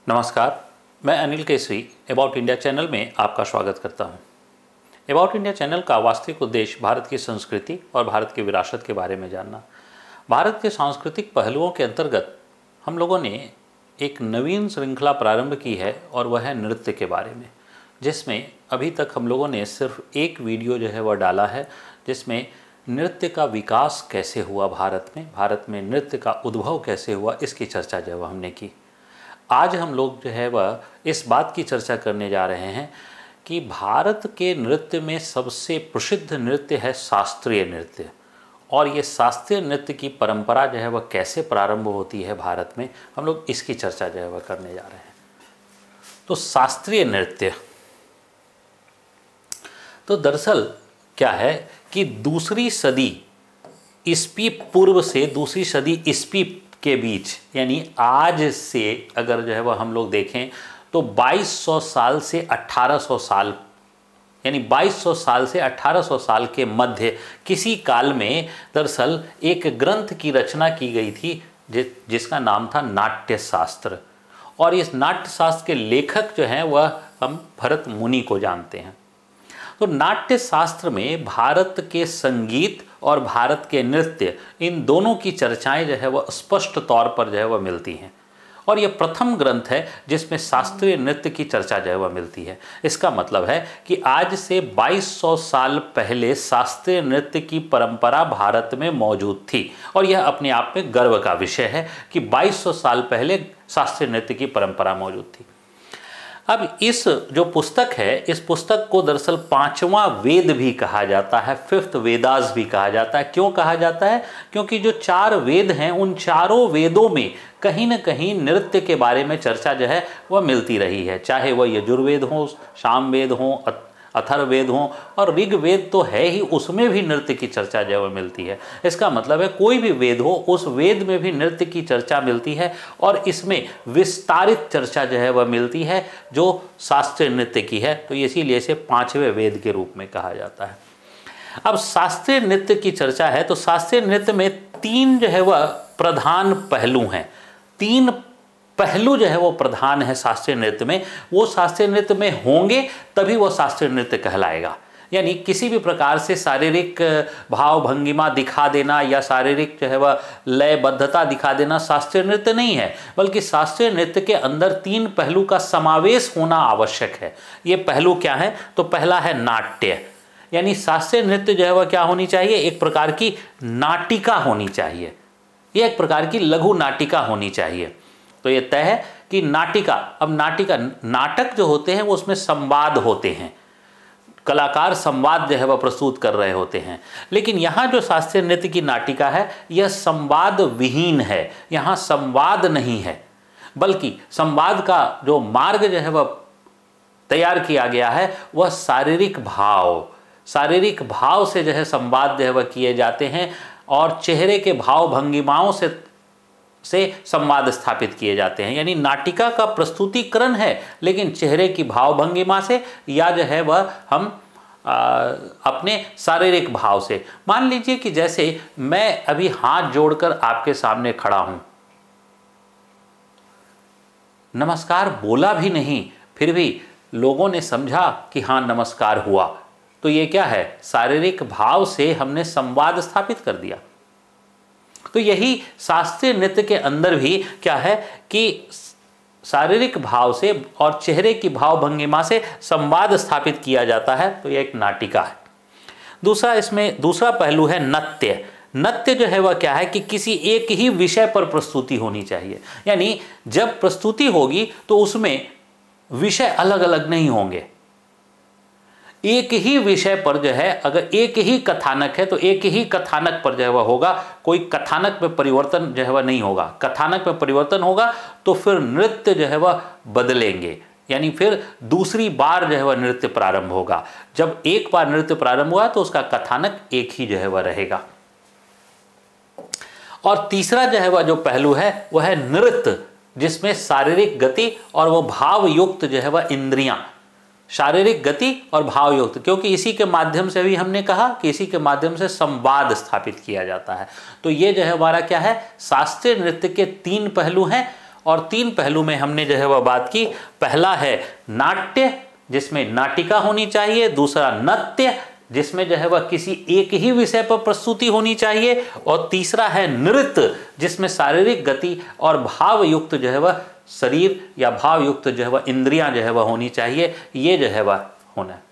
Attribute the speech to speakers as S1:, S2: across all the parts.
S1: नमस्कार, मैं Anil Kesari about India channel में आपका स्वागत करता हूं। अबाउट इंडिया चैनल का वास्तविक उद्देश्य भारत की संस्कृति और भारत की विरासत के बारे में जानना। भारत के सांस्कृतिक पहलुओं के अंतर्गत हम लोगों ने एक नवीन श्रृंखला प्रारंभ की है और वह है नृत्य के बारे में, जिसमें अभी तक हम लोगों ने सिर्फ एक वीडियो जो है वह डाला है, जिसमें नृत्य का विकास कैसे हुआ भारत में नृत्य का उद्भव कैसे हुआ, इसकी चर्चा जो है वह हमने की। आज हम लोग जो है वह इस बात की चर्चा करने जा रहे हैं कि भारत के नृत्य में सबसे प्रसिद्ध नृत्य है शास्त्रीय नृत्य, और ये शास्त्रीय नृत्य की परंपरा जो है वह कैसे प्रारंभ होती है भारत में, हम लोग इसकी चर्चा जो है वह करने जा रहे हैं। तो शास्त्रीय नृत्य तो दरअसल क्या है कि दूसरी सदी ईस्वी पूर्व से दूसरी सदी ईस्वी के बीच, यानी आज से अगर जो है वह हम लोग देखें तो 2200 साल से 1800 साल, यानी 2200 साल से 1800 साल के मध्य किसी काल में दरअसल एक ग्रंथ की रचना की गई थी जिसका नाम था नाट्य शास्त्र। और इस नाट्य शास्त्र के लेखक जो हैं वह हम भरत मुनि को जानते हैं। तो नाट्य शास्त्र में भारत के संगीत और भारत के नृत्य, इन दोनों की चर्चाएं जो है वह स्पष्ट तौर पर जो है वह मिलती हैं, और यह प्रथम ग्रंथ है जिसमें शास्त्रीय नृत्य की चर्चा जो है वह मिलती है। इसका मतलब है कि आज से 2200 साल पहले शास्त्रीय नृत्य की परंपरा भारत में मौजूद थी, और यह अपने आप में गर्व का विषय है कि 2200 साल पहले शास्त्रीय नृत्य की परंपरा मौजूद थी। अब इस जो पुस्तक है, इस पुस्तक को दरअसल पांचवा वेद भी कहा जाता है, फिफ्थ वेदास भी कहा जाता है। क्यों कहा जाता है? क्योंकि जो 4 वेद हैं उन चारों वेदों में कहीं न कहीं नृत्य के बारे में चर्चा जो है वह मिलती रही है, चाहे वह यजुर्वेद हो, सामवेद हो, अथर्ववेद हो, और ऋग्वेद तो है ही, उसमें भी नृत्य की चर्चा जो है वह मिलती है। इसका मतलब है कोई भी वेद हो उस वेद में भी नृत्य की चर्चा मिलती है, और इसमें विस्तारित चर्चा जो है वह मिलती है जो शास्त्रीय नृत्य की है। तो इसीलिए इसे 5वें वेद के रूप में कहा जाता है। अब शास्त्रीय नृत्य की चर्चा है तो शास्त्रीय नृत्य में 3 जो है वह प्रधान पहलू हैं। 3 पहलू जो है वो प्रधान है शास्त्रीय नृत्य में। वो शास्त्रीय नृत्य में होंगे तभी वो शास्त्रीय नृत्य कहलाएगा। यानी किसी भी प्रकार से शारीरिक भाव भंगिमा दिखा देना या शारीरिक जो है वह लयबद्धता दिखा देना शास्त्रीय नृत्य नहीं है, बल्कि शास्त्रीय नृत्य के अंदर 3 पहलू का समावेश होना आवश्यक है। ये पहलू क्या है? तो पहला है नाट्य, यानी शास्त्रीय नृत्य जो है वह क्या होनी चाहिए? एक प्रकार की नाटिका होनी चाहिए, यह एक प्रकार की लघु नाटिका होनी चाहिए। तो ये तय है कि नाटिका, अब नाटक जो होते हैं वो उसमें संवाद होते हैं, कलाकार संवाद जो है वह प्रस्तुत कर रहे होते हैं। लेकिन यहाँ जो शास्त्रीय नृत्य की नाटिका है यह संवाद विहीन है, यहाँ संवाद नहीं है, बल्कि संवाद का जो मार्ग जो है वह तैयार किया गया है वह शारीरिक भाव से जो है संवाद जो है वह किए जाते हैं, और चेहरे के भाव भंगिमाओं से संवाद स्थापित किए जाते हैं। यानी नाटिका का प्रस्तुतिकरण है लेकिन चेहरे की भाव भंगिमा से, या जो है वह हम अपने शारीरिक भाव से। मान लीजिए कि जैसे मैं अभी हाथ जोड़कर आपके सामने खड़ा हूं, नमस्कार बोला भी नहीं, फिर भी लोगों ने समझा कि हाँ नमस्कार हुआ, तो ये क्या है? शारीरिक भाव से हमने संवाद स्थापित कर दिया। तो यही शास्त्रीय नृत्य के अंदर भी क्या है कि शारीरिक भाव से और चेहरे की भाव भंगिमा से संवाद स्थापित किया जाता है, तो यह एक नाटिका है। दूसरा पहलू है नृत्य। नृत्य जो है वह क्या है कि किसी एक ही विषय पर प्रस्तुति होनी चाहिए, यानी जब प्रस्तुति होगी तो उसमें विषय अलग अलग नहीं होंगे। एक ही विषय पर जो है, अगर एक ही कथानक है तो एक ही कथानक पर जो है वह होगा, कोई कथानक में परिवर्तन जो है वह नहीं होगा। कथानक में परिवर्तन होगा तो फिर नृत्य जो है वह बदलेंगे, यानी फिर दूसरी बार जो है वह नृत्य प्रारंभ होगा। जब एक बार नृत्य प्रारंभ हुआ तो उसका कथानक एक ही जो है वह रहेगा। और तीसरा जो है वह जो पहलू है वह है नृत्य, जिसमें शारीरिक गति और वह भाव युक्त जो है वह इंद्रियां, शारीरिक गति और भाव युक्त, क्योंकि इसी के माध्यम से भी हमने कहा कि इसी के माध्यम से संवाद स्थापित किया जाता है। तो ये जो है हमारा क्या है, शास्त्रीय नृत्य के 3 पहलू हैं, और 3 पहलू में हमने जो है वह बात की। पहला है नाट्य, जिसमें नाटिका होनी चाहिए। दूसरा नृत्य, जिसमें जो है वह किसी एक ही विषय पर प्रस्तुति होनी चाहिए। और तीसरा है नृत्य, जिसमें शारीरिक गति और भाव युक्त जो है वह शरीर या भाव युक्त जो है वह इंद्रियां जो है वह होनी चाहिए। ये जो है वह होना है।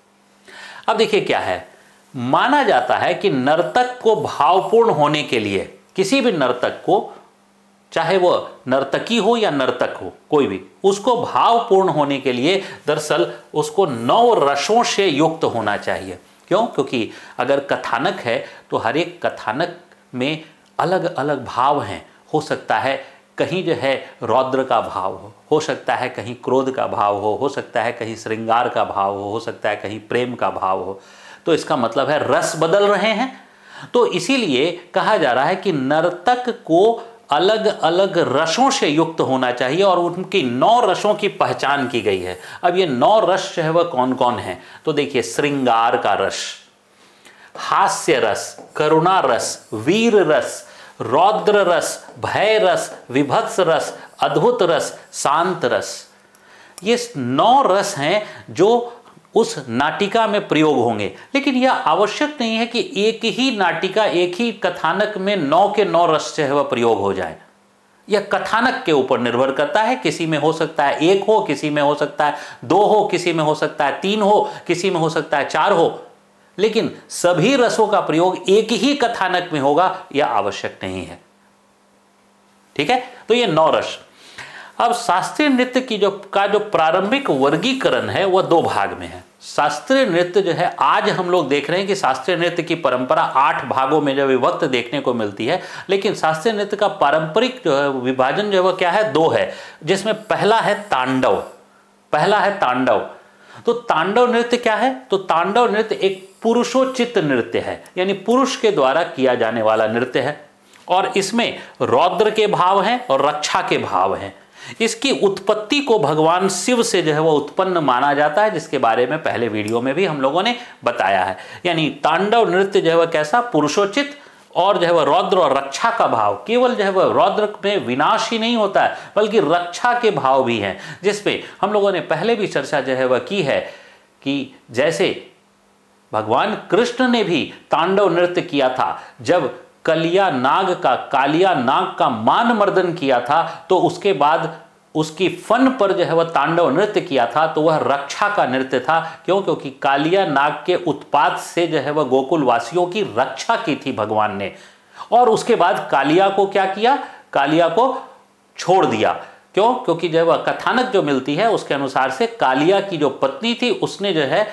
S1: अब देखिए क्या है, माना जाता है कि नर्तक को भावपूर्ण होने के लिए, किसी भी नर्तक को, चाहे वह नर्तकी हो या नर्तक हो, कोई भी, उसको भावपूर्ण होने के लिए दरअसल उसको 9 रसों से युक्त होना चाहिए। क्यों? क्योंकि अगर कथानक है तो हर एक कथानक में अलग अलग भाव हैं। हो सकता है कहीं जो है रौद्र का भाव हो सकता है कहीं क्रोध का भाव हो सकता है कहीं श्रृंगार का भाव हो सकता है कहीं प्रेम का भाव हो। तो इसका मतलब है रस बदल रहे हैं। तो इसीलिए कहा जा रहा है कि नर्तक को अलग अलग रसों से युक्त होना चाहिए और उनकी 9 रसों की पहचान की गई है। अब ये 9 रस जो है वह कौन कौन है? तो देखिए, श्रृंगार का रस, हास्य रस, करुणा रस, वीर रस, रौद्र रस, भय रस, विभत्स रस, अद्भुत रस, शांत रस। ये 9 रस हैं जो उस नाटिका में प्रयोग होंगे। लेकिन यह आवश्यक नहीं है कि एक ही नाटिका, एक ही कथानक में 9 के 9 रस जो है वह प्रयोग हो जाए। यह कथानक के ऊपर निर्भर करता है। किसी में हो सकता है 1 हो, किसी में हो सकता है 2 हो, किसी में हो सकता है 3 हो, किसी में हो सकता है 4 हो। लेकिन सभी रसों का प्रयोग एक ही कथानक में होगा, यह आवश्यक नहीं है। ठीक है, तो ये 9 रस। अब शास्त्रीय नृत्य की जो प्रारंभिक वर्गीकरण है वह 2 भाग में है। शास्त्रीय नृत्य जो है, आज हम लोग देख रहे हैं कि शास्त्रीय नृत्य की परंपरा 8 भागों में जो विभक्त देखने को मिलती है। लेकिन शास्त्रीय नृत्य का पारंपरिक जो है विभाजन जो है वह क्या है? 2 है, जिसमें पहला है तांडव। तो तांडव नृत्य क्या है? तो तांडव नृत्य एक पुरुषोचित नृत्य है, यानी पुरुष के द्वारा किया जाने वाला नृत्य है। और इसमें रौद्र के भाव हैं और रक्षा के भाव हैं। इसकी उत्पत्ति को भगवान शिव से जो है वह उत्पन्न माना जाता है, जिसके बारे में पहले वीडियो में भी हम लोगों ने बताया है। यानी तांडव नृत्य जो है वह कैसा? पुरुषोचित और जो है वह रौद्र और रक्षा का भाव। केवल जो है वह रौद्र में विनाश ही नहीं होता है, बल्कि रक्षा के भाव भी हैं, जिसपे हम लोगों ने पहले भी चर्चा जो है वह की है कि जैसे भगवान कृष्ण ने भी तांडव नृत्य किया था। जब कालिया नाग का मान मर्दन किया था, तो उसके बाद उसकी फन पर जो है वह तांडव नृत्य किया था, तो वह रक्षा का नृत्य था। क्यों? क्योंकि कालिया नाग के उत्पात से जो है वह गोकुल वासियों की रक्षा की थी भगवान ने। और उसके बाद कालिया को क्या किया? कालिया को छोड़ दिया। क्यों? क्योंकि जो है वह कथानक जो मिलती है उसके अनुसार से कालिया की जो पत्नी थी उसने जो है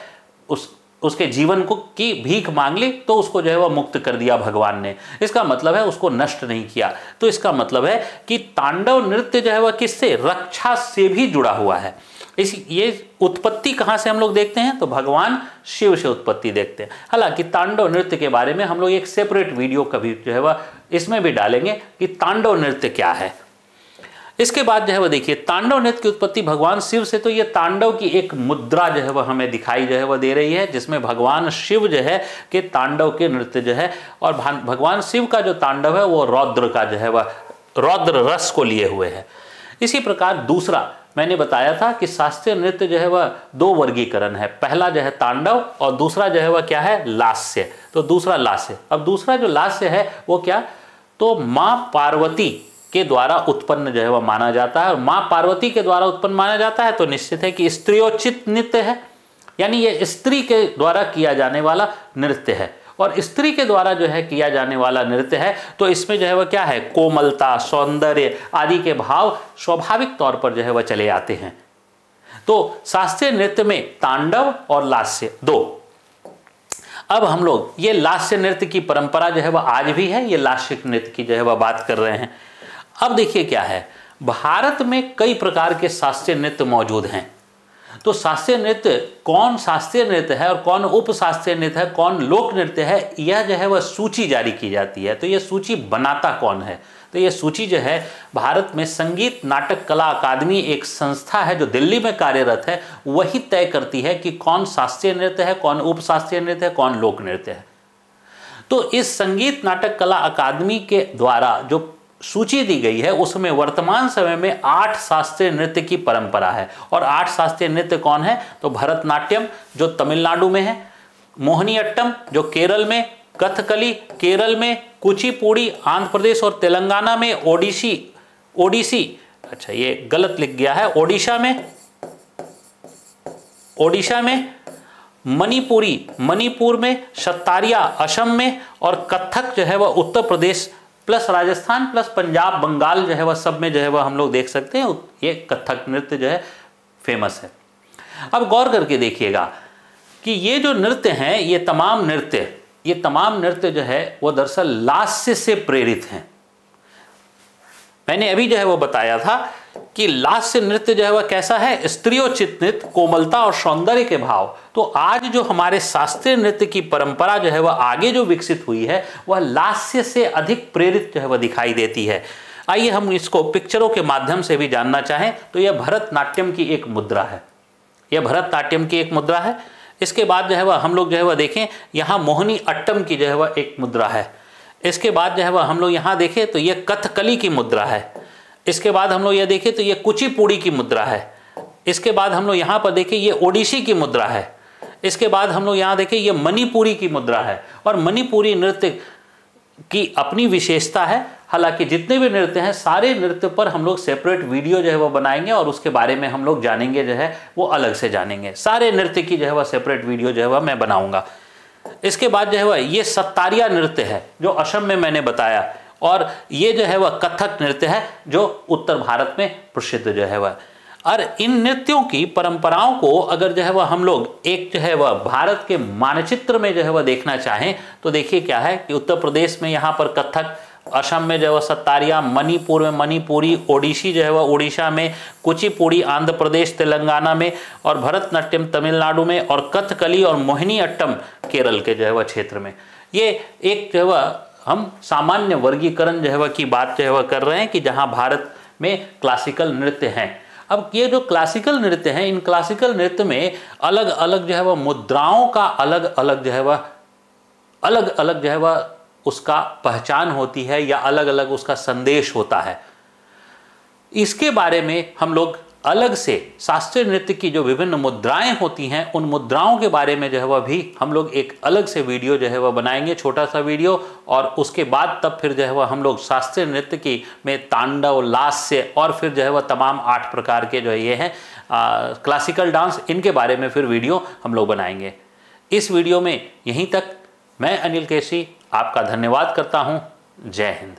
S1: उसके जीवन को की भीख मांग ली, तो उसको जो है वह मुक्त कर दिया भगवान ने। इसका मतलब है उसको नष्ट नहीं किया। तो इसका मतलब है कि तांडव नृत्य जो है वह किससे? रक्षा से भी जुड़ा हुआ है। ये उत्पत्ति कहाँ से हम लोग देखते हैं? तो भगवान शिव से उत्पत्ति देखते हैं। हालांकि तांडव नृत्य के बारे में हम लोग एक सेपरेट वीडियो कभी जो है वह इसमें भी डालेंगे कि तांडव नृत्य क्या है। इसके बाद जो है वह देखिए, तांडव नृत्य की उत्पत्ति भगवान शिव से। तो ये तांडव की एक मुद्रा जो है वह हमें दिखाई जो है वह दे रही है, जिसमें भगवान शिव जो है कि तांडव के नृत्य जो है, और भगवान शिव का जो तांडव है वो रौद्र का जो है वह रौद्र रस को लिए हुए है। इसी प्रकार दूसरा मैंने बताया था कि शास्त्रीय नृत्य जो है वह 2 वर्गीकरण है। पहला जो है तांडव और दूसरा जो है वह क्या है? लास्य। तो दूसरा लास्य। अब दूसरा जो लास्य है वो क्या? तो माँ पार्वती के द्वारा उत्पन्न जो है वह माना जाता है। और माँ पार्वती के द्वारा उत्पन्न माना जाता है तो निश्चित है कि स्त्रियोचित नृत्य है, यानी ये स्त्री के द्वारा किया जाने वाला नृत्य है। और स्त्री के द्वारा जो है किया जाने वाला नृत्य है, तो इसमें जो है वह क्या है? कोमलता, सौंदर्य आदि के भाव स्वाभाविक तौर पर जो है वह चले आते हैं। तो शास्त्रीय नृत्य में तांडव और लास्य 2। अब हम लोग ये लास्य नृत्य की परंपरा जो है वह आज भी है, ये लास्य नृत्य की जो है वह बात कर रहे हैं। अब देखिए क्या है, भारत में कई प्रकार के शास्त्रीय नृत्य मौजूद हैं। तो शास्त्रीय नृत्य कौन शास्त्रीय नृत्य है और कौन उप शास्त्रीय नृत्य है, कौन लोक नृत्य है, यह जो है वह सूची जारी की जाती है। तो यह सूची बनाता कौन है? तो यह सूची जो है भारत में संगीत नाटक कला अकादमी एक संस्था है जो दिल्ली में कार्यरत है, वही तय करती है कि कौन शास्त्रीय नृत्य है, कौन उप शास्त्रीय नृत्य है, कौन लोक नृत्य है। तो इस संगीत नाटक कला अकादमी के द्वारा जो सूची दी गई है उसमें वर्तमान समय में 8 शास्त्रीय नृत्य की परंपरा है। और 8 शास्त्रीय नृत्य कौन है? तो भरतनाट्यम जो तमिलनाडु में है, मोहिनीअट्टम जो केरल में, कथकली केरल में, कुचिपुड़ी आंध्र प्रदेश और तेलंगाना में, ओडिसी अच्छा ये गलत लिख गया है, ओडिशा में, मणिपुर में, सत्तारिया असम में, और कथक जो है वह उत्तर प्रदेश प्लस राजस्थान प्लस पंजाब बंगाल जो है वह सब में जो है वह हम लोग देख सकते हैं। ये कथक नृत्य जो है फेमस है। अब गौर करके देखिएगा कि ये जो नृत्य हैं, ये तमाम नृत्य जो है वो दरअसल लास्य से प्रेरित हैं। मैंने अभी जो है वो बताया था कि लास्य नृत्य जो है वह कैसा है? स्त्रियोचित नृत्य, कोमलता और सौंदर्य के भाव। तो आज जो हमारे शास्त्रीय नृत्य की परंपरा जो है वह आगे जो विकसित हुई है वह लास्य से अधिक प्रेरित जो है वह दिखाई देती है। आइए हम इसको पिक्चरों के माध्यम से भी जानना चाहें तो यह भरतनाट्यम की एक मुद्रा है। इसके बाद जो है वह हम लोग जो है वह देखें, यहाँ मोहिनी अट्टम की जो है वह एक मुद्रा है। इसके बाद जो है वह हम लोग यहाँ देखें तो ये कथकली की मुद्रा है। इसके बाद हम लोग यह देखें तो ये कुचिपुड़ी की मुद्रा है। इसके बाद हम लोग यहाँ पर देखें ये ओडिसी की मुद्रा है। इसके बाद हम लोग यहाँ देखें ये मणिपुरी की मुद्रा है। और मणिपुरी नृत्य की अपनी विशेषता है। हालांकि जितने भी नृत्य हैं सारे नृत्य पर हम लोग सेपरेट वीडियो जो है वो बनाएंगे और उसके बारे में हम लोग जानेंगे, जो है वो अलग से जानेंगे। सारे नृत्य की जो है वह सेपरेट वीडियो जो है वह मैं बनाऊंगा। इसके बाद जो है वह ये सत्तारिया नृत्य है जो असम में मैंने बताया, और ये जो है वह कथक नृत्य है जो उत्तर भारत में प्रसिद्ध जो है वह। और इन नृत्यों की परंपराओं को अगर जो है वह हम लोग एक जो है वह भारत के मानचित्र में जो है वह देखना चाहें तो देखिए क्या है कि उत्तर प्रदेश में यहाँ पर कथक, असम में जो है वह सत्तारिया, मणिपुर में मणिपुरी, ओडिसी जो है वह उड़ीसा में, कुचिपुड़ी आंध्र प्रदेश तेलंगाना में, और भरतनाट्यम तमिलनाडु में, और कथकली और मोहिनीअट्टम केरल के जो है वह क्षेत्र में। ये एक जो है वह हम सामान्य वर्गीकरण जो है वह की बात जो है वह कर रहे हैं कि जहाँ भारत में क्लासिकल नृत्य हैं। अब ये जो क्लासिकल नृत्य हैं, इन क्लासिकल नृत्य में अलग अलग जो है वह मुद्राओं का अलग अलग जो है वह उसका पहचान होती है या अलग अलग उसका संदेश होता है। इसके बारे में हम लोग अलग से शास्त्रीय नृत्य की जो विभिन्न मुद्राएं होती हैं उन मुद्राओं के बारे में जो है वह भी हम लोग एक अलग से वीडियो जो है वह बनाएंगे, छोटा सा वीडियो। और उसके बाद तब फिर जो है वह हम लोग शास्त्रीय नृत्य की में तांडव, लास्य और फिर जो है वह तमाम 8 प्रकार के जो ये हैं क्लासिकल डांस, इनके बारे में फिर वीडियो हम लोग बनाएंगे। इस वीडियो में यहीं तक। मैं अनिल केसी आपका धन्यवाद करता हूँ। जय हिंद।